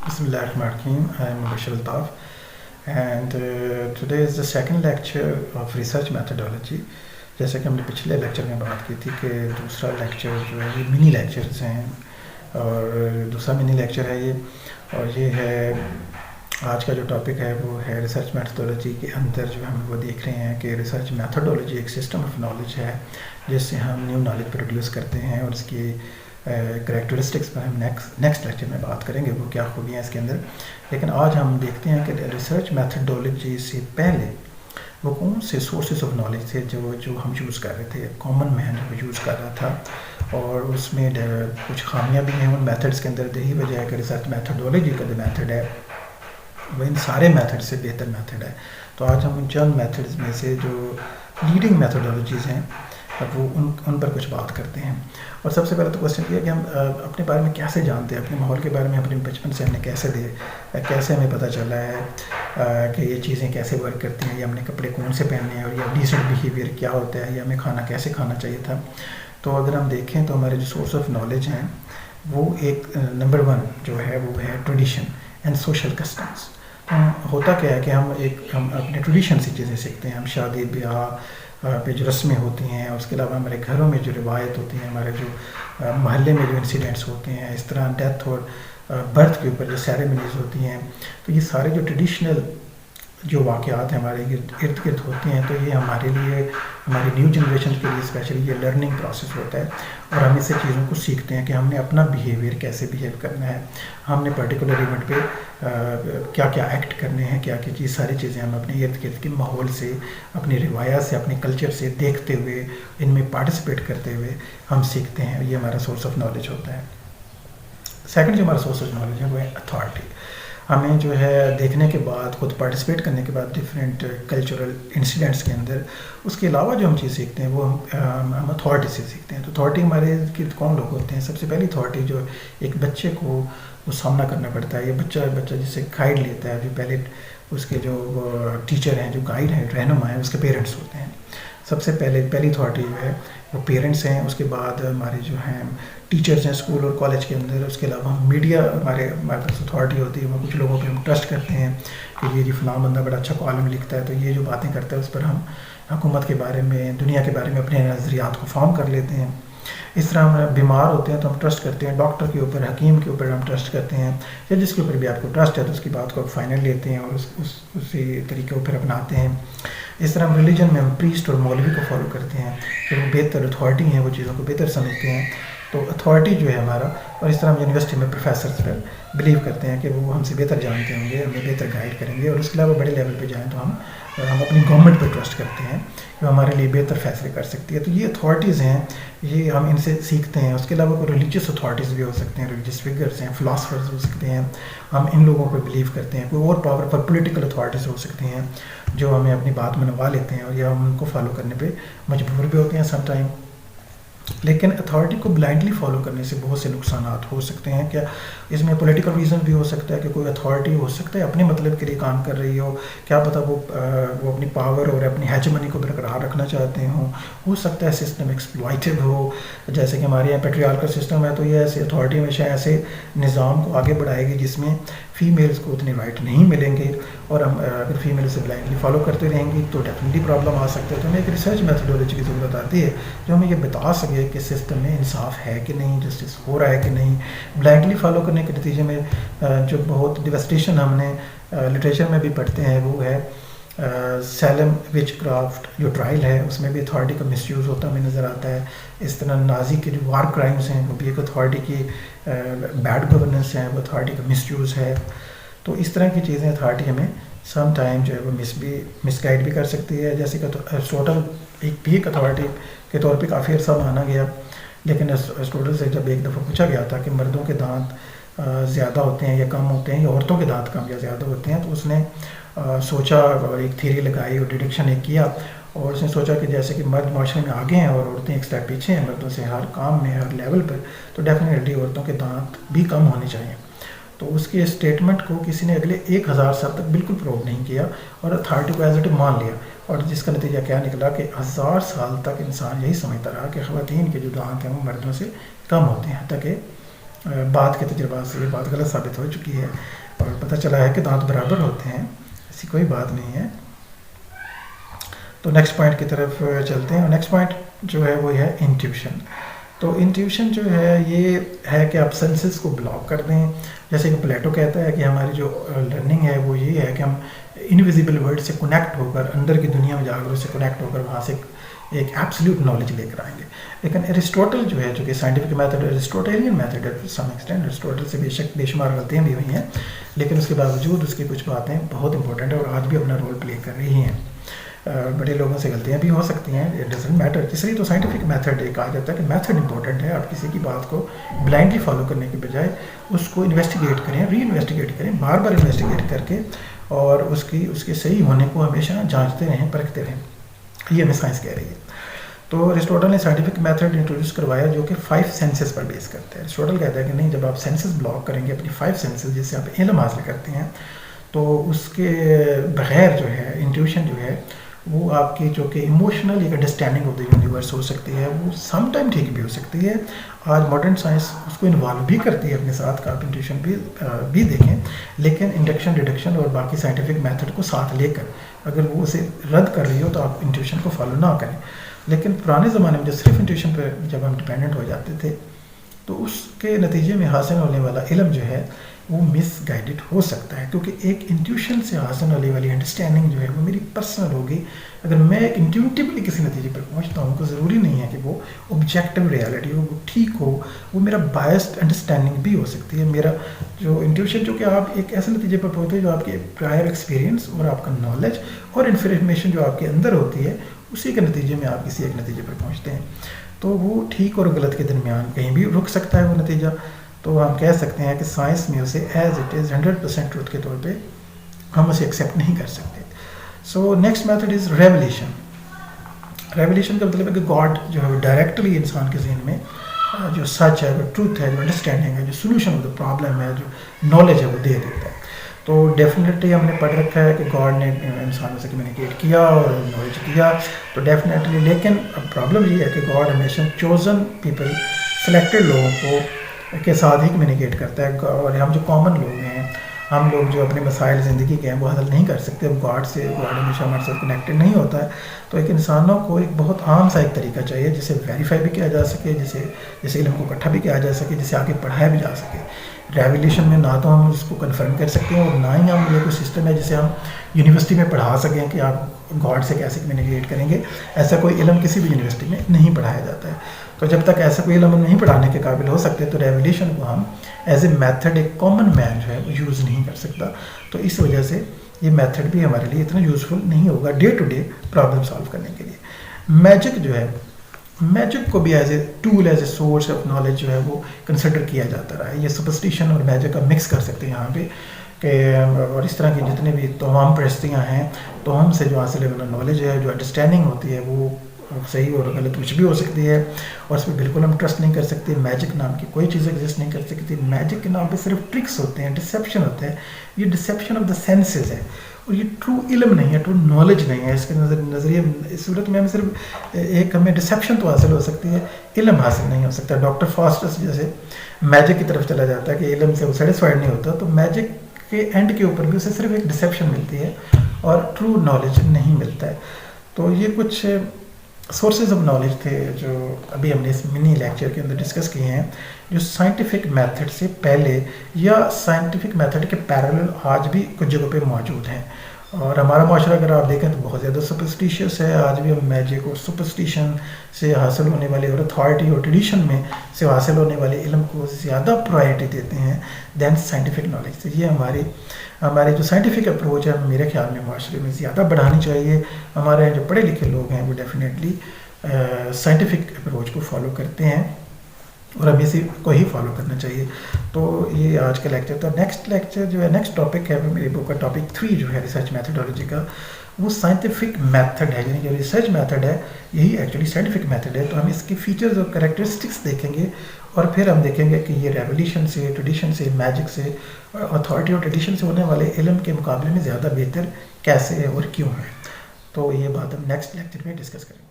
Bismillah ar-Rahman ar-Rahim. I am Bashir Altaf, and today is the second lecture of research methodology. جیسے کہ ہم نے پچھلے lecture میں بات کی تھی کہ دوسرا لیکچر جو ہے یہ منی لیکچرز ہیں، اور دوسرا منی لیکچر ہے یہ، اور یہ ہے آج کا جو ٹاپک ہے وہ ہے ریسرچ میتھڈولوجی کے اندر جو ہم وہ دیکھ رہے ہیں کہ ریسرچ میتھڈولوجی ایک سسٹم آف نالج ہے جس سے ہم نیو نالج پروڈیوس کرتے ہیں، اور اس کی کریکٹرسٹکس پر ہم نیکسٹ لیکچر میں بات کریں گے وہ کیا خوبیاں اس کے اندر. لیکن آج ہم دیکھتے ہیں کہ ریسرچ میتھڈولوجی سے پہلے وہ کون سے سورسز آف نالج تھے جو ہم یوز کر رہے تھے، کامن مین جو یوز کر رہا تھا، اور اس میں کچھ خامیاں بھی ہیں ان میتھڈس کے اندر. یہی وجہ ہے کہ ریسرچ میتھڈولوجی کا جو میتھڈ ہے وہ ان سارے میتھڈ سے بہتر میتھڈ ہے. تو آج ہم ان چند میتھڈز میں سے جو لیڈنگ میتھڈولوجیز ہیں وہ ان پر کچھ بات کرتے ہیں. اور سب سے پہلے تو کوشچن یہ ہے کہ ہم اپنے بارے میں کیسے جانتے ہیں، اپنے ماحول کے بارے میں اپنے بچپن سے ہم نے کیسے ہمیں پتہ چلا ہے کہ یہ چیزیں کیسے ورک کرتی ہیں، یا ہم نے کپڑے کون سے پہننے ہیں، اور یہ ڈیسنٹ بیہیویئر کیا ہوتا ہے، یا ہمیں کھانا کیسے کھانا چاہیے تھا. تو اگر ہم دیکھیں تو ہمارے جو سورس آف نالج ہیں وہ ایک نمبر 1 جو ہے وہ ہے ٹریڈیشن اینڈ سوشل کسٹمس. ہوتا کیا ہے کہ ہم اپنے ٹریڈیشن سے چیزیں سیکھتے ہیں. ہم شادی بیاہ پہ جو رسمیں ہوتی ہیں، اس کے علاوہ ہمارے گھروں میں جو روایت ہوتی ہیں، ہمارے جو محلے میں جو انسیڈنٹس ہوتے ہیں، اس طرح ڈیتھ اور برتھ کے اوپر جو سیریمنیز ہوتی ہیں، تو یہ سارے جو ٹریڈیشنل جو واقعات ہیں ہمارے ارد گرد ہوتے ہیں، تو یہ ہمارے لیے، ہماری نیو جنریشن کے لیے اسپیشلی یہ لرننگ پروسیس ہوتا ہے، اور ہم اس سے چیزوں کو سیکھتے ہیں کہ ہم نے اپنا بیہیویئر کیسے بیہیو کرنا ہے، ہم نے پرٹیکولر ایونٹ پہ کیا کیا ایکٹ کرنے ہیں، کیا چیز، ساری چیزیں ہم اپنے ارد گرد کے ماحول سے، اپنی روایات سے، اپنے کلچر سے دیکھتے ہوئے، ان میں پارٹیسپیٹ کرتے ہوئے ہم سیکھتے ہیں. یہ ہمارا سورس آف نالج ہوتا ہے. سیکنڈ جو ہمارا سورس آف نالج ہے وہ ہے اتھارٹی. ہمیں جو ہے دیکھنے کے بعد، خود پارٹیسپیٹ کرنے کے بعد ڈفرینٹ کلچرل انسیڈنٹس کے اندر، اس کے علاوہ جو ہم چیز سیکھتے ہیں وہ ہم اتھارٹی سے سیکھتے ہیں. تو اتھارٹی ہمارے کون لوگ ہوتے ہیں؟ سب سے پہلی اتھارٹی جو ایک بچے کو وہ سامنا کرنا پڑتا ہے، یہ بچہ جس سے گائیڈ لیتا ہے، جو پہلے اس کے جو ٹیچر ہیں، جو گائیڈ ہیں، رہنما ہیں، اس کے پیرنٹس ہوتے ہیں. سب سے پہلی اتھارٹی جو ہے وہ پیرنٹس ہیں. اس کے بعد ہمارے جو ہیں ٹیچرز ہیں اسکول اور کالج کے اندر. اس کے علاوہ میڈیا ہمارے پاس اتھارٹی ہوتی ہے. وہ کچھ لوگوں پہ ہم ٹرسٹ کرتے ہیں کہ یہ فلاں بندہ بڑا اچھا کالم لکھتا ہے، تو یہ جو باتیں کرتا ہے اس پر ہم حکومت کے بارے میں، دنیا کے بارے میں اپنے نظریات کو فارم کر لیتے ہیں. اس طرح ہم بیمار ہوتے ہیں تو ہم ٹرسٹ کرتے ہیں ڈاکٹر کے اوپر، حکیم کے اوپر ہم ٹرسٹ کرتے ہیں، یا جس کے اوپر بھی آپ کو ٹرسٹ ہے تو اس کی بات کو فائنل لیتے ہیں اور اسی طریقے کو پھر اپناتے ہیں. اس طرح ہم ریلیجن میں ہم پریسٹ اور مولوی کو فالو کرتے ہیں کہ وہ بہتر اتھارٹی ہیں، وہ چیزوں کو بہتر سمجھتے ہیں. تو اتھارٹی جو ہے ہمارا، اور اس طرح ہم یونیورسٹی میں پروفیسرز پر بلیو کرتے ہیں کہ وہ ہم سے بہتر جانتے ہوں گے، ہمیں بہتر گائیڈ کریں گے. اور اس کے علاوہ بڑے لیول پہ جائیں تو ہم اپنی گورنمنٹ پہ ٹرسٹ کرتے ہیں کہ وہ ہمارے لیے بہتر فیصلے کر سکتی ہے. تو یہ اتھارٹیز ہیں، یہ ہم ان سے سیکھتے ہیں. اس کے علاوہ کوئی ریلیجیس اتھارٹیز بھی ہو سکتے ہیں، ریلیجیس فگرس ہیں، فلاسفرز ہو سکتے ہیں، ہم ان لوگوں پہ بلیو کرتے ہیں. کوئی اور پاورفل پولیٹیکل اتھارٹیز ہو سکتے ہیں جو ہمیں اپنی بات منوا لیتے ہیں، اور یا ہم ان کو فالو کرنے پہ مجبور بھی ہوتے ہیں سم ٹائم. لیکن اتھارٹی کو بلائنڈلی فالو کرنے سے بہت سے نقصانات ہو سکتے ہیں. کیا اس میں پولیٹیکل ریزن بھی ہو سکتا ہے کہ کوئی اتھارٹی ہو سکتا ہے اپنے مطلب کے لیے کام کر رہی ہو، کیا پتہ وہ اپنی پاور اور اپنی ہیجمنی کو برقرار رکھنا چاہتے ہوں. ہو سکتا ہے سسٹم ایکسپلائٹیو ہو، جیسے کہ ہمارے یہاں پیٹریارکل سسٹم ہے، تو یہ ایسے اتھارٹی ہمیشہ ایسے نظام کو آگے بڑھائے گی جس میں فیمیلز کو اتنے رائٹ نہیں ملیں گے، اور ہم اگر فیمیل سے بلائنڈلی فالو کرتے رہیں گی تو ڈیفینیٹلی پرابلم آ سکتا ہے. تو ہمیں ایک ریسرچ میتھڈولوجی کی ضرورت آتی ہے جو ہمیں یہ بتا سکے کہ سسٹم میں انصاف ہے کہ نہیں، جسٹس ہو رہا ہے کہ نہیں. بلائنڈلی فالو کرنے کے نتیجے میں جو بہت ڈیوسٹیشن ہم نے لٹریچر میں بھی پڑھتے ہیں وہ ہے سیلم وچ کرافٹ جو ٹرائل ہے، اس میں بھی اتھارٹی کا مس یوز ہوتا ہمیں نظر آتا ہے. اس طرح نازی کے جو وار کرائمز ہیں وہ بھی ایک اتھارٹی کی بیڈ گورننس ہیں، وہ اتھارٹی کا مس یوز ہے. تو اس طرح کی چیزیں اتھارٹی ہمیں سم ٹائم جو ہے وہ مس گائڈ بھی کر سکتی ہے. جیسے کہ ایرسٹوٹل ایک اتھارٹی کے طور پہ کافی عرصہ مانا گیا، لیکن ایرسٹوٹل سے جب ایک دفعہ پوچھا گیا تھا کہ مردوں کے دانت زیادہ ہوتے ہیں یا کم ہوتے ہیں، یا عورتوں کے دانت کم یا زیادہ ہوتے ہیں، تو اس نے سوچا اور ایک تھیوری لگائی اور ڈیڈکشن ایک کیا، اور اس نے سوچا کہ جیسے کہ مرد معاشرے میں آگے ہیں اور عورتیں ایک سٹیپ پیچھے ہیں مردوں سے ہر کام میں، ہر لیول پر، تو ڈیفینیٹلی عورتوں کے دانت بھی کم ہونے چاہیے. تو اس کی اسٹیٹمنٹ کو کسی نے اگلے 1000 سال تک بالکل پروو نہیں کیا اور اتھارٹی کو ایز اٹ مان لیا، اور جس کا نتیجہ کیا نکلا کہ 1000 سال تک انسان یہی سمجھتا رہا کہ خواتین کے جو دانت ہیں وہ مردوں سے کم ہوتے ہیں، حتیٰ کہ بعد کے تجربات سے یہ بات غلط ثابت ہو چکی ہے اور پتہ چلا ہے کہ دانت برابر ہوتے ہیں، ایسی کوئی بات نہیں ہے. تو نیکسٹ پوائنٹ کی طرف چلتے ہیں. اور نیکسٹ پوائنٹ جو ہے وہ ہے انٹیوشن. تو انٹیوشن جو ہے یہ ہے کہ آپ سینسز کو بلاک کر دیں. جیسے کہ پلیٹو کہتا ہے کہ ہماری جو لرننگ ہے وہ یہ ہے کہ ہم انویزیبل ورلڈ سے کنیکٹ ہو کر، اندر کی دنیا میں جا کر اس سے کنیکٹ ہو کر وہاں سے ایک ایبسلیوٹ نالج لے کر آئیں گے. لیکن ایرسٹوٹل جو ہے، جو کہ سائنٹیفک میتھڈ ایرسٹوٹیلین میتھڈ ہے ٹو سم ایکسٹینٹ، ایرسٹوٹل سے بے شمار غلطیاں بھی ہوئی ہیں، لیکن اس کے باوجود اس کی کچھ باتیں بہت امپورٹنٹ ہیں اور آج بھی اپنا رول پلے کر رہی ہیں. بڑے لوگوں سے غلطیاں بھی ہو سکتی ہیں، اٹ ڈزنٹ میٹر. اس لیے تو سائنٹیفک میتھڈ کہا جاتا ہے کہ میتھڈ امپورٹنٹ ہے. آپ کسی کی بات کو بلائنڈلی فالو کرنے کے بجائے اس کو انویسٹیگیٹ کریں، ری انویسٹیگیٹ کریں، بار بار انویسٹیگیٹ کر کے، اور اس کے صحیح ہونے کو ہمیشہ جانچتے رہیں، پرکھتے رہیں. یہ ہمیں سائنس کہہ رہی ہے. تو ایرسٹوٹل نے سائنٹیفک میتھڈ انٹروڈیوس کروایا جو کہ 5 سینسز پر بیس کرتے ہیں. ایرسٹوٹل کہتا ہے کہ نہیں، جب آپ سینسز بلاک کریں گے، اپنی 5 سینسز جس سے آپ علم حاصل کرتے ہیں، تو اس کے بغیر جو ہے انٹیوشن جو ہے وہ آپ کی جو کہ ایموشنل ایک انڈرسٹینڈنگ آف دا یونیورس ہو سکتی ہے، وہ سم ٹائم ٹھیک بھی ہو سکتی ہے. آج ماڈرن سائنس اس کو انوالو بھی کرتی ہے اپنے ساتھ، کا آپ انٹیوشن بھی دیکھیں، لیکن انڈکشن ڈیڈکشن اور باقی سائنٹیفک میتھڈ کو ساتھ لے کر اگر وہ اسے رد کر رہی ہو تو آپ انٹیوشن کو فالو نہ کریں. لیکن پرانے زمانے میں جو صرف انٹیوشن پہ جب ہم ڈپینڈنٹ ہو جاتے تھے تو اس کے نتیجے میں حاصل ہونے والا علم جو ہے وہ مس گائیڈڈ ہو سکتا ہے، کیونکہ ایک انٹیوشن سے حاصل ہونے والی انڈرسٹینڈنگ جو ہے وہ میری پرسنل ہوگی. اگر میں ایک انٹیوٹیولی کسی نتیجے پر پہنچتا ہوں تو ضروری نہیں ہے کہ وہ آبجیکٹیو ریالٹی ہو، وہ ٹھیک ہو، وہ میرا بائسڈ انڈرسٹینڈنگ بھی ہو سکتی ہے. میرا جو انٹیوشن، جو کہ آپ ایک ایسے نتیجے پر پہنچتے ہیں جو آپ کے پرائر ایکسپیرینس اور آپ کا نالج اور انفارمیشن جو آپ کے اندر ہوتی ہے، اسی کے نتیجے میں آپ کسی ایک نتیجے پر پہنچتے ہیں. تو وہ ٹھیک اور غلط کے درمیان کہیں بھی رک سکتا ہے وہ نتیجہ. تو ہم کہہ سکتے ہیں کہ سائنس میں اسے ایز اٹ از 100% ٹروتھ کے طور پہ ہم اسے ایکسیپٹ نہیں کر سکتے. So next method is revelation. Revelation کا مطلب ہے کہ گاڈ جو ہے وہ ڈائریکٹلی انسان کے ذہن میں جو سچ ہے، جو ٹروتھ ہے، جو انڈرسٹینڈنگ ہے، جو سولوشن آف دا پرابلم ہے، جو نالج ہے وہ دے دیتا ہے. تو ڈیفینیٹلی ہم نے پڑھ رکھا ہے کہ گاڈ نے انسانوں سے کمیونیکیٹ کیا اور نالج دیا، تو ڈیفینیٹلی. لیکن اب پرابلم یہ ہے کہ گاڈ ہمیشہ چوزن پیپل، سلیکٹڈ لوگوں کو کے ساتھ ہی کمیونیکیٹ کرتا ہے. اور ہم جو کامن لوگ ہیں، ہم لوگ جو اپنے مسائل زندگی کے ہیں وہ حل نہیں کر سکتے. اب گاڈ ہمیشہ ہمارے ساتھ کنیکٹڈ نہیں ہوتا ہے. تو ایک انسانوں کو ایک بہت عام سا ایک طریقہ چاہیے جسے ویریفائی بھی کیا جا سکے، جسے علم کو اکٹھا بھی کیا جا سکے، جسے آگے پڑھایا بھی جا سکے. ریولیشن میں نہ تو ہم اس کو کنفرم کر سکتے ہیں اور نہ ہی ہم یہ کوئی سسٹم ہے جسے ہم یونیورسٹی میں پڑھا سکیں کہ آپ گاڈ سے کیسے کمیونیکیٹ کریں گے. ایسا کوئی علم کسی بھی یونیورسٹی میں نہیں پڑھایا جاتا ہے. تو جب تک ایسا کوئی علم ہم نہیں پڑھانے کے قابل ہو سکتے تو ریولیشن کو ہم ایز اے میتھڈ ایک کامن مین جو ہے وہ یوز نہیں کر سکتا. تو اس وجہ سے یہ میتھڈ بھی ہمارے لیے اتنا یوزفل نہیں ہوگا day to day problem solve کرنے کے لیے. میجک جو ہے، میجک کو بھی as a tool, as a source of knowledge جو ہے وہ کنسیڈر کیا جاتا رہا ہے. یہ سپرسٹیشن اور میجک کا مکس کر سکتے ہیں یہاں پہ کہ، اور اس طرح کی جتنے بھی تمام پرستیاں ہیں تو ہم سے جو حاصل ہونا نالج ہے، جو انڈرسٹینڈنگ ہوتی ہے، وہ صحیح اور غلط کچھ بھی ہو سکتی ہے اور اس پہ بالکل ہم ٹرسٹ نہیں کر سکتے. میجک نام کی کوئی چیز ایگزسٹ نہیں کر سکتی. میجک کے نام پہ صرف ٹرکس ہوتے ہیں، ڈسیپشن ہوتا ہے. یہ ڈسیپشن آف دا سینسز ہے اور یہ ٹرو علم نہیں ہے، ٹرو نالج نہیں ہے. اس کے نظریے اس صورت میں ہمیں صرف ایک ہمیں ڈسیپشن تو حاصل ہو سکتی ہے، علم حاصل نہیں ہو سکتا. ڈاکٹر فاسٹس جیسے میجک کی طرف چلا جاتا ہے کہ علم سے وہ سیٹسفائڈ نہیں ہوتا، تو میجک کے اینڈ کے اوپر بھی اسے صرف ایک ڈسیپشن ملتی ہے اور ٹرو نالج نہیں ملتا ہے. تو یہ کچھ سورسز آف نالج تھے جو ابھی ہم نے اس منی لیکچر کے اندر ڈسکس کیے ہیں، جو سائنٹیفک میتھڈ سے پہلے یا سائنٹیفک میتھڈ کے پیرالل آج بھی کچھ جگہوں پہ موجود ہیں. اور ہمارا معاشرہ اگر آپ دیکھیں تو بہت زیادہ سپرسٹیشیس ہے. آج بھی ہم میجک اور سپرسٹیشن سے حاصل ہونے والے اور اتھارٹی اور ٹریڈیشن میں سے حاصل ہونے والے علم کو زیادہ پرائرٹی دیتے ہیں دین سائنٹیفک نالج سے. یہ ہمارے جو سائنٹیفک اپروچ ہے میرے خیال میں معاشرے میں زیادہ بڑھانی چاہیے. ہمارے جو پڑھے لکھے لوگ ہیں وہ ڈیفینیٹلی سائنٹیفک اپروچ کو فالو کرتے ہیں اور ہمیں اسی کو ہی فالو کرنا چاہیے. تو یہ آج کا لیکچر تھا. نیکسٹ لیکچر جو ہے، نیکسٹ ٹاپک ہے میری بک کا ٹاپک 3 جو ہے ریسرچ میتھڈالوجی کا، وہ سائنٹیفک میتھڈ ہے. یعنی جو ریسرچ میتھڈ ہے یہی ایکچولی سائنٹیفک میتھڈ ہے. تو ہم اس کی فیچرز اور کریکٹرسٹکس دیکھیں گے اور پھر ہم دیکھیں گے کہ یہ ریولیوشن سے، ٹریڈیشن سے، میجک سے، اتھارٹی اور ٹریڈیشن سے ہونے والے علم کے مقابلے میں زیادہ بہتر کیسے ہے اور کیوں ہے. تو یہ بات ہم نیکسٹ لیکچر میں ڈسکس کریں گے.